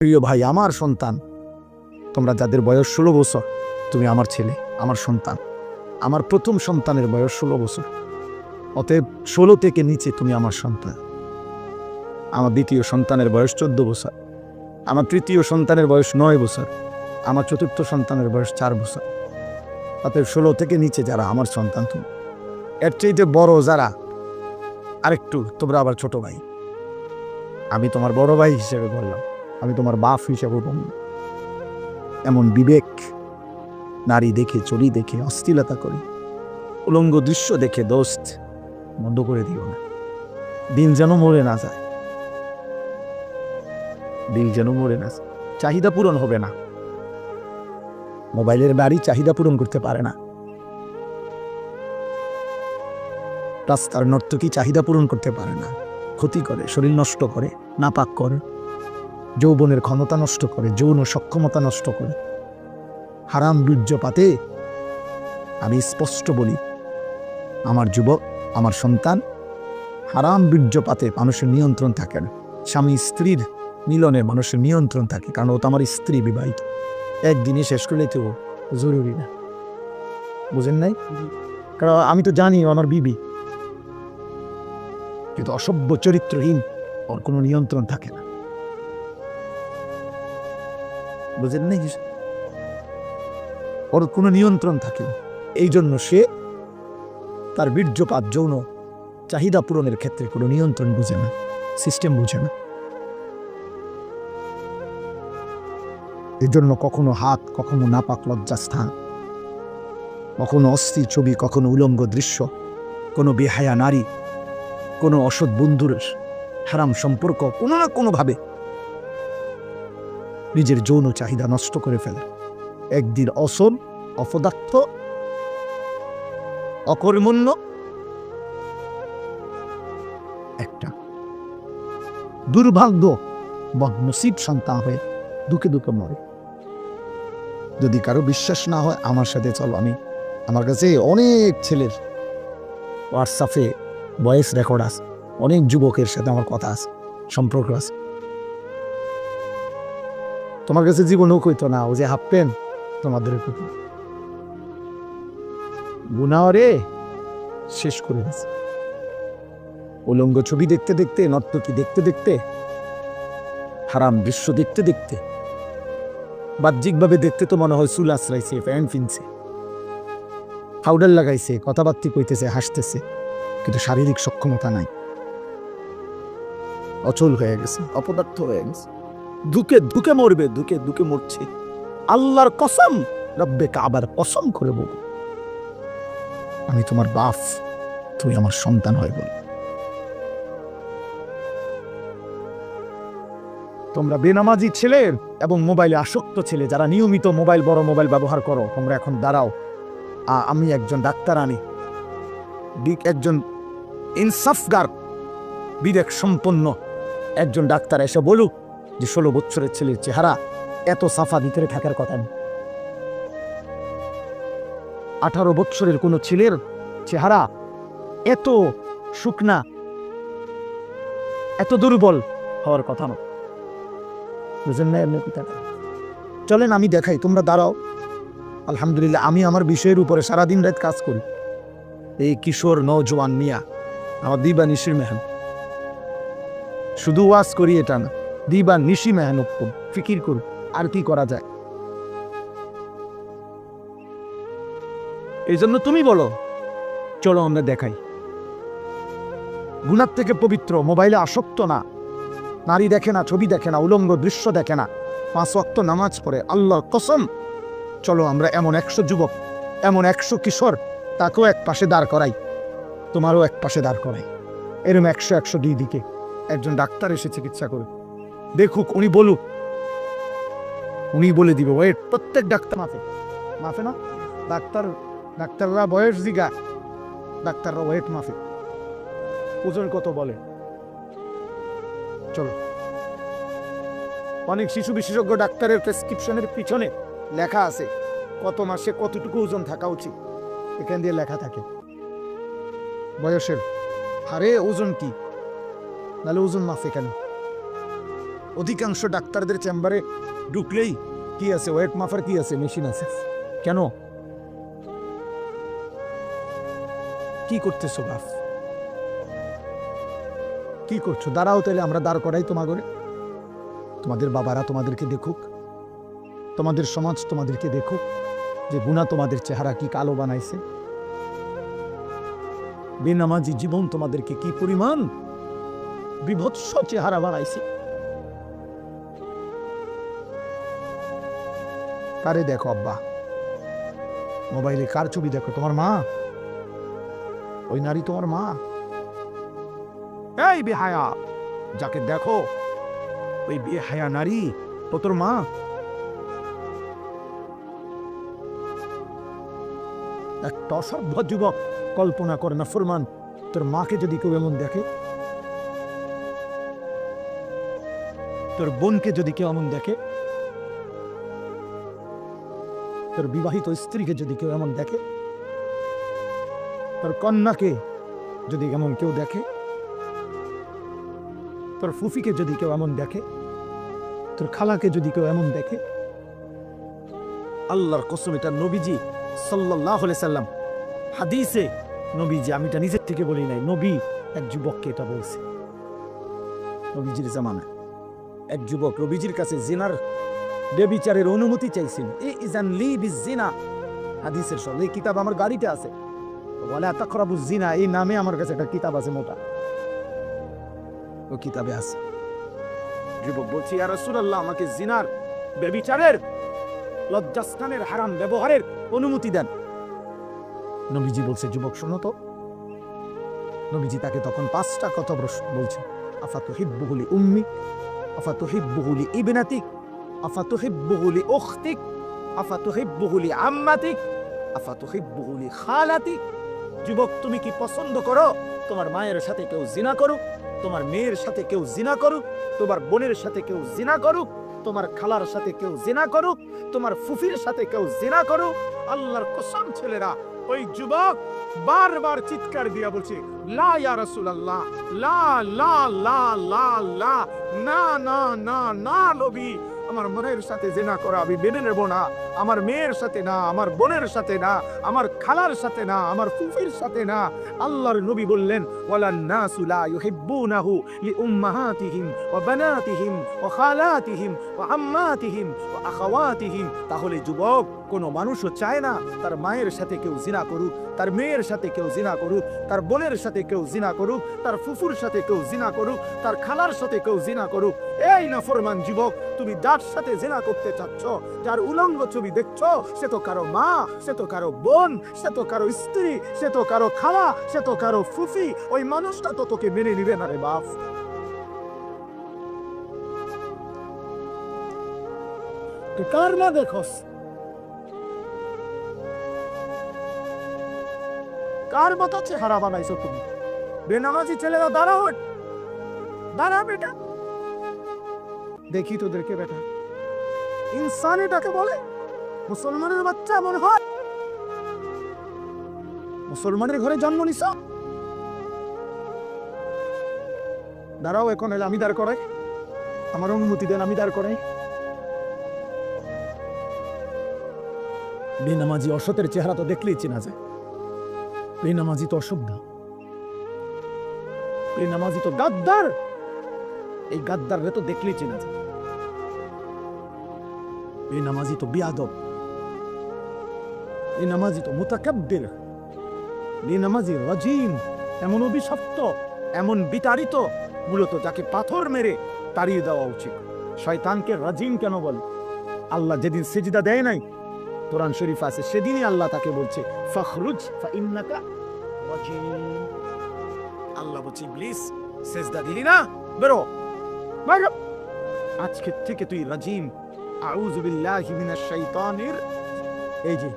প্রিয় ভাই, আমার সন্তান, তোমরা যাদের বয়স 16 বছর, তুমি আমার ছেলে, আমার সন্তান। আমার প্রথম সন্তানের বয়স 16 বছর, অতএব 16 থেকে নিচে তুমি আমার সন্তান। আমার দ্বিতীয় সন্তানের বয়স 14 বছর, আমার তৃতীয় সন্তানের বয়স 9 বছর, আমার চতুর্থ সন্তানের বয়স 4 বছর। অতএব 16 থেকে নিচে যারা আমার সন্তান, তুমি এর চাইতে বড় যারা আরেকটু, তোমরা আবার ছোট ভাই। আমি তোমার বড় ভাই হিসেবে বললাম, আমি তোমার বাপ হিসেবে বললাম। এমন বিবেক, নারী দেখে, চুরি দেখে অশ্লীলতা করি, উলঙ্গ দৃশ্য দেখে দোস্ত বন্ধ করে দিও না। দিন যেন মরে না যায়, দিন যেন মরে না যায়। চাহিদা পূরণ হবে না, মোবাইলের বাড়ি চাহিদা পূরণ করতে পারে না। রাস্তার নর্তকী চাহিদা পূরণ করতে পারে না, ক্ষতি করে, শরীর নষ্ট করে, নাপাক করে, যৌবনের ক্ষমতা নষ্ট করে, যৌন সক্ষমতা নষ্ট করে। হারাম বীর্যপাতে আমি স্পষ্ট বলি, আমার যুবক, আমার সন্তান, হারাম বীর্যপাতে মানুষের নিয়ন্ত্রণ থাকে না। স্বামী স্ত্রীর মিলনে মানুষের নিয়ন্ত্রণ থাকে, কারণ ও তো আমার স্ত্রী, বিবাহিত। একদিনে শেষ করলে তো জরুরি না, বুঝেন নাই? কারণ আমি তো জানি আমার বিবি, কিন্তু অসভ্য চরিত্রহীন, ওর কোনো নিয়ন্ত্রণ থাকে না, বুঝেন নাই? ওর কোনো নিয়ন্ত্রণ থাকে না। এই জন্য সে তার বীর্যপাত, যৌন চাহিদা পূরণের ক্ষেত্রে কোনো নিয়ন্ত্রণ বুঝে না, সিস্টেম বুঝে না। এই জন্য কখনো হাত, কখনো নাপাক লজ্জাস্থান, কখনো অস্থির ছবি, কখনো উলঙ্গ দৃশ্য, কোনো বেহায়া নারী, কোনো অসৎ বন্ধুর হারাম সম্পর্ক, কোনো না কোনোভাবে নিজের যৌন চাহিদা নষ্ট করে ফেলে। একদিন অসল, অপদার্থ, অকর্মণ্য একটা দুর্ভাগ্য বদনসিব সন্তান হয়ে দুঃখে দুঃখে মরে। যদি কারো বিশ্বাস না হয়, আমার সাথে চলো। আমার কাছে অনেক ছেলের হোয়াটসঅ্যাপে ভয়েস রেকর্ড আছে, অনেক যুবকের সাথে আমার কথা আছে, সম্পর্ক আছে। তোমার কাছে জীবনও কইতো না, ও যে হাফ প্যান্ট তোমাদের গুনাওয়ারে শেষ করে দিয়েছে। উলঙ্গ ছবি দেখতে দেখতে, নর্তকী দেখতে দেখতে, হারাম দৃশ্য দেখতে দেখতে, বাহ্যিকভাবে দেখতে তো মনে হয় চুল আশ্রাইছে, প্যান্ট ফিনছে, পাউডার লাগাইছে, কথাবার্তা কইতেছে, হাসতেছে, কিন্তু শারীরিক সক্ষমতা নাই, অচল হয়ে গেছে, অপদার্থ হয়ে গেছে। দুঃখে দুঃখে মরবে, দুঃখে দুঃখে মরছে। আল্লাহর কসম, রব্বে কাবার কসম করে বলবো, আমি তোমার বাপ, তুমি আমার সন্তান হয় বল। তোমরা বেনামাজি ছেলে এবং মোবাইলে আসক্ত ছেলে, যারা নিয়মিত মোবাইল, বড় মোবাইল ব্যবহার করো, তোমরা এখন দাঁড়াও। আমি একজন ডাক্তার আনি, একজন ইনসাফগার, বিবেক সম্পন্ন একজন ডাক্তার এসে বলুক যে 16 বছরের ছেলের চেহারা এত সাফা ভিতরে থাকার কথা নেই। 18 বছরের কোনো ছেলের চেহারা এত শুকনা, এত দুর্বল হওয়ার কথা না। বুঝেন না? এমনি কথাটা চলেন আমি দেখাই, তোমরা দাঁড়াও। আলহামদুলিল্লাহ, আমি আমার বিষয়ের উপরে সারাদিন রাত কাজ করি। এই কিশোর নওজোয়ান মিয়া আমার দিবা নিশির মেহনত, শুধু ওয়াজ করি এটা না, দিবা নিশি মেহনত করুন, ফিকির করুন আর কি করা যায়। এই জন্য তুমি বলো, চলো আমরা দেখাই। গুনার থেকে পবিত্র, মোবাইলে আসক্ত না, নারী দেখে না, ছবি দেখে না, উলঙ্গ দৃশ্য দেখে না, 5 ওয়াক্ত নামাজ পড়ে, আল্লাহর কসম। চলো আমরা এমন 100 যুবক, এমন 100 কিশোর, তাকেও এক পাশে দাঁড় করাই, তোমারও এক পাশে দাঁড় করাই। এরকম 100 দুই দিকে একজন ডাক্তার এসে চিকিৎসা করে দেখুক, উনি বলুক, উনি বলে দিব। ওয়েট, প্রত্যেক ডাক্তার মাফে না, ডাক্তাররা বয়স জিগা, ডাক্তাররা ওয়েট মাফে, ওজন কত বলে। চলো, অনেক শিশু বিশেষজ্ঞ ডাক্তারের প্রেসক্রিপশনের পিছনে লেখা আছে কত মাসে কতটুকু ওজন থাকা উচিত, এখান দিয়ে লেখা থাকে বয়সের হারে ওজন কি, নাহলে ওজন মাফে কেন? অধিকাংশ ডাক্তারদের চেম্বারে ঢুকলেই কি আছে, ওয়েট মাফার কি আছে, মেশিন আছে। কেন? কি করতেছো বাপ? কি করছো? দাঁড়াও, তাহলে আমরা দাঁড় করাই তোমাদের। তোমাদের বাবারা তোমাদেরকে দেখুক, তোমাদের সমাজ তোমাদেরকে দেখুক যে গুনাহ তোমাদের চেহারা কি কালো বানাইছে। বেনামাজি জীবন তোমাদেরকে কি পরিমাণ বিভৎস চেহারা বানাইছে। কারে দেখো আব্বা? মোবাইলে কার ছবি দেখো? তোমার মা? ওই নারী তোমার মা? এই বেহায়া, যাকে দেখো ওই বেহায়া নারী ও তোর মা? একটা অসভ্য যুবক কল্পনা করে না ফরমান, তোর মাকে যদি কেউ এমন দেখে, তোর বোনকে যদি কেউ এমন দেখে, তোর বিবাহিত স্ত্রীকে যদি কেউ এমন দেখে, তোর কন্যাকে যদি এমন কেউ দেখে, তোর ফুফিকে যদি কেউ এমন দেখে, তোর খালাকে যদি কেউ এমন দেখে, আল্লাহর কসম এটা নবীজি সাল্লাল্লাহু আলাইহি সাল্লাম হাদিসে, নবীজি, আমি এটা নিজের থেকে বলি নাই, নবী এক যুবককে এটা বলছে। নবীজির জামানায় এক যুবক নবীজির কাছে জিনার বেবিচারের অনুমতি চাইছিল। ইজান লি বিজিনা, হাদিসের সব এই কিতাব আমার গাড়িতে আছে, ওয়ালা তাকরাবুজ জিনা, এই নামে আমার কাছে একটা কিতাব আছে মোটা, ও কিতাবে আছে। যুবক বলছি, ইয়া রাসূলুল্লাহ, আমাকে জিনার বেবিচারের লজ্জাস্থানের হারাম ব্যবহারের অনুমতি দেন। নবীজি বলছে, যুবক শোনো তো। নবীজি তাকে তখন 5টা কথা বলছে। আফাতুহিব্বুহু লি উম্মিক, আফাতুহিব্বুহু লি ইবনাতিক, আফাতুহিব্বুহু লি উখতিক, আফাতুহিব্বুহু লি আম্মাতিক, আফাতুহিব্বুহু লি খালাতিক। যুবক, তুমি কি পছন্দ করো তোমার মায়ের সাথে কেউ জিনা করুক, তোমার মেয়ের সাথে কেউ জিনা করুক, তোমার বোনের সাথে কেউ জিনা করুক, তোমার খালার সাথে কেউ জিনা করুক, তোমার ফুফির সাথে কেউ জিনা করুক? আল্লাহর কসম ছেলেরা, ওই যুবক বারবার চিৎকার দিয়া বলছে, লা ইয়া রাসূলুল্লাহ, লা লা লা লা লা, না না না না নবী, আমার মায়ের সাথে জিনা করা আমি মেনে নেব না, আমার মেয়ের সাথে না, আমার বোনের সাথে না, আমার খালার সাথে না, আমার ফুফির সাথে না। আল্লাহর নবী বললেন, ওয়ালান নাসু লা ইউহিব্বুনাহু লিউম্মাহাতিহিম ওয়া বানাতিহিম ওয়া খালাতিহিম ওয়া আম্মাতিহিম ওয়া আখাওয়াতিহিম। তাহলে যুবক, কোনো মানুষও চায় না তার মায়ের সাথে কেউ জিনা করুক, তার মেয়ের সাথে কেউ জিনা করুক, তার বোনের সাথে কেউ জিনা করুক, তার ফুফুর সাথে কেউ জিনা করুক, তার খালার সাথে কেউ জিনা করুক। এই নাফরমান যুবক, তুমি যার সাথে জিনা করতে চাচ্ছ, যার উলঙ্গ ছবি দেখছো, সে তো কারো মা, সে তো কারো বোন, সে তো কারো স্ত্রী, সে তো কারো খালা, সে তো কারো ফুফি। ওই মানুষটা তো তোকে মেনে নিবে না রে বাপ। কার মা দেখোস? কার মতো চেহারা বানাইছো তুমি? বেনামাজি ছেলেরা দাঁড়াও, দাঁড়া বেটা, দেখি তোদেরকে বেটা। ইনসান এটাকে বলে? মুসলমানের বাচ্চা মনে হয়? মুসলমানের ঘরে জন্ম নিছ? দাঁড়াও, এখন এলে আমি দাঁড় করাই, আমার অনুমতি দেন, আমি দাঁড় করাই। বেনামাজি অসতের চেহারা তো দেখলেই চেনা যায়। বেনামাজি তো অসভ্য, বেনামাজি তো গাদ্দার, এই গাদ্দাররে তো দেখলেই চেনা যায়। বেনামাজি তো বিয়াদব, বেনামাজি তো মুতাকাব্বির, বেনামাজি রাজিম, এমন অভিশপ্ত, এমন বিতাড়িত, মূলত যাকে পাথর মেরে তাড়িয়ে দেওয়া উচিত। শয়তানকে রাজিম কেন বলে? আল্লাহ যেদিন সিজদা দেয় নাই, কোরআন শরীফ আছে, সেদিনই আল্লাহ তাকে বলছে ফখরুজ ফাইন্নাকা রাজিম। আল্লাহ বলছে, ইবলিস সিজদা দিলি না, বেরো, বেরো, আজকে থেকে তুই রাজিম। আউযু বিল্লাহি মিনাশ শাইতানির। এই যে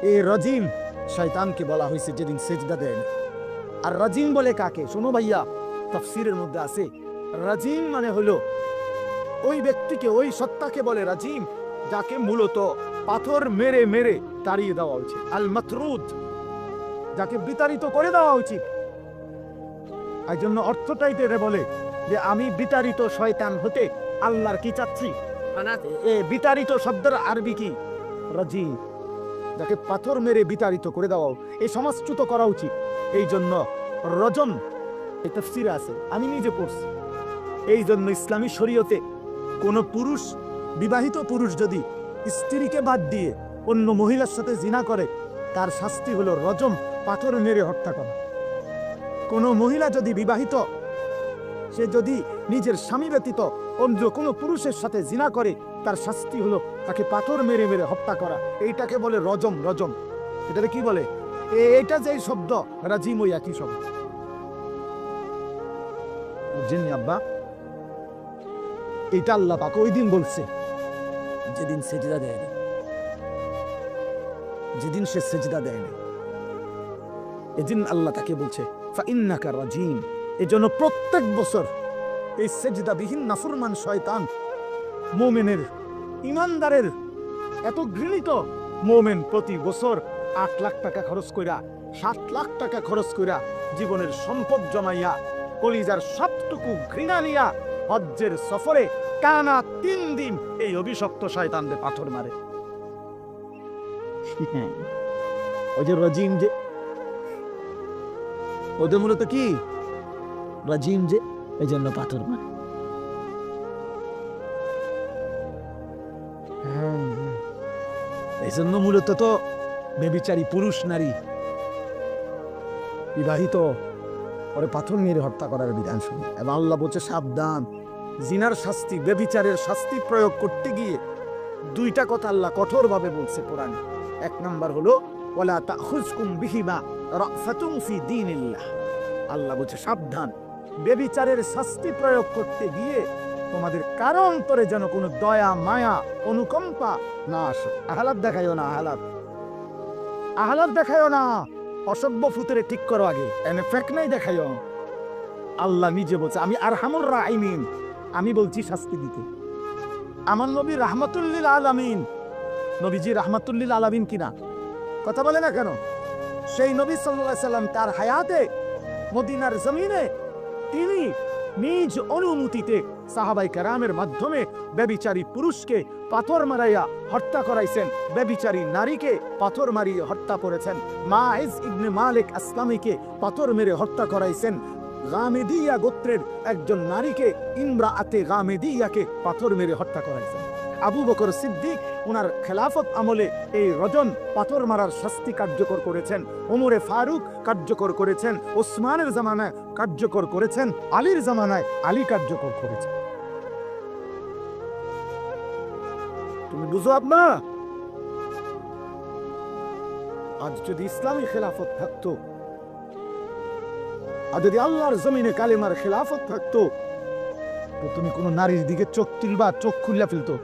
এই রাজিম শয়তানকে বলা হয়েছে যেদিন সিজদা দেয় না। আর রাজিম বলে কাকে? শোনো ভাইয়া, তাফসীরের মধ্যে আছে, রাজিম মানে হলো ওই ব্যক্তিকে, ওই সত্তাকে বলে রাজিম যাকে মূলত পাথর মেরে মেরে তাড়িয়ে দেওয়া উচিত। আল মাতরুদ, যাকে বিতাড়িত করে দেওয়া উচিত। এই জন্য অর্থটাই এটা বলে যে আমি বিতাড়িত শয়তান হতে আল্লাহর কি চাচ্ছি এ বিতাড়িত শব্দের আরবি কি? রাজিম, যাকে পাথর মেরে বিতাড়িত করে দেওয়া, এই সমাজচ্যুত করা উচিত। এই জন্য রজম এই তাফসীরে আছে, আমি নিজে পড়ছি। এই জন্য ইসলামী শরীয়তে কোন পুরুষ, বিবাহিত পুরুষ যদি স্ত্রীকে বাদ দিয়ে অন্য মহিলার সাথে জিনা করে, তার শাস্তি হলো রজম, পাথর মেরে হত্যা করা। কোন মহিলা যদি বিবাহিত, সে যদি নিজের স্বামী ব্যতীত অন্য কোনো পুরুষের সাথে জিনা করে, তার শাস্তি হলো তাকে পাথর মেরে মেরে হত্যা করা। এইটাকে বলে রজম। রজম এটাকে কি বলে? এইটা যে শব্দ রাজিম, ওই একই শব্দ। বুঝছেন আব্বা? এটা আল্লাহ পাক ওই দিন বলছে যেদিন সেজদা দেয়নি, যেদিন সে সেজদা দেয়নি, এদিন আল্লাহ তাকে বলছে ফাইন্নাকা রাজিম। এজন্য প্রত্যেক বছর এই সেজদাবিহীন নাফরমান শয়তান মুমিনের, ইমানদারের এত ঘৃণিত মুমিন প্রতি বছর 8 লাখ টাকা খরচ কইরা, 7 লাখ টাকা খরচ কইরা, জীবনের সম্পদ জমাইয়া, কলিজার সবটুকু ঘৃণা নিয়া হজ্জের সফরে টানা 3 দিন এই অভিশপ্ত শয়তানদের পাথর মারে। ওই যে রাজিম, যে ওদের মূলত কি রাজিম, যে এই জন্য পাথর মারে। এই জন্য মূলত তো বেবিচারী পুরুষ নারী বিবাহিত পরে পাথর মেরে হত্যা করার বিধান শুনি। এবং আল্লাহ বলছে সাবধান, জিনার শাস্তি, বেবিচারের শাস্তি প্রয়োগ করতে গিয়ে 2টা কথা আল্লাহ কঠোরভাবে বলছে কোরআনে। 1 নাম্বার হলো ওয়ালা তাখুজকুম বিহিমা রাফাতুন ফি দীনিল্লাহ। আল্লাহ বলছে সাবধান, বেবিচারের শাস্তি প্রয়োগ করতে গিয়ে তোমাদের কারো অন্তরে যেন কোনো দয়া, মায়া, অনুকম্পা না আসে। আহলাদ দেখাইও না, আহলাদ দেখাইও না। অসভ্য ফুতরে ঠিক করো আগে, এনে ফেক নাই দেখাইও। আল্লাহ নিজে বলছে আমি আরহামুর রাহিমিন, আমি বলছি শাস্তি দিতে। আমার নবী রাহমাতুল্লিল আলামিন, নবীজি রাহমাতুল্লিল আলামিন কিনা? কথা বলে না কেন? সেই নবী সাল্লাল্লাহু আলাইহি সাল্লাম তার হায়াতে মদিনার জমিনে তিনি নিজ অনুমতিতে সাহাবাই কেরামের মাধ্যমে ব্যভিচারী পুরুষকে পাথর মারাইয়া হত্যা করাইছেন, ব্যভিচারী নারীকে পাথর মারিয়ে হত্যা করেছেন, মাইজ ইবনে মালিক আসলামীকে পাথর মেরে হত্যা করাইছেন, গামেদিয়া গোত্রের একজন নারীকে, ইমরাআতে গামেদিয়াকে পাথর মেরে হত্যা করাইছেন। আবু বকর সিদ্দিক ওনার খেলাফত আমলে এই রজম, পাথর মারার শাস্তি কার্যকর করেছেন। ওমরে ফারুক কার্যকর করেছেন, ওসমানের জামানায় কার্যকর করেছেন, আলীর জামানায় আলী কার্যকর করেছেন। তুমি বুঝো আপনা? আজ যদি ইসলামী খেলাফত থাকতো, আর যদি আল্লাহর জমিনে কালেমার খেলাফত থাকতো, তো তুমি কোনো নারীর দিকে চোখ তুলবা, চোখ খুললা ফেলতো।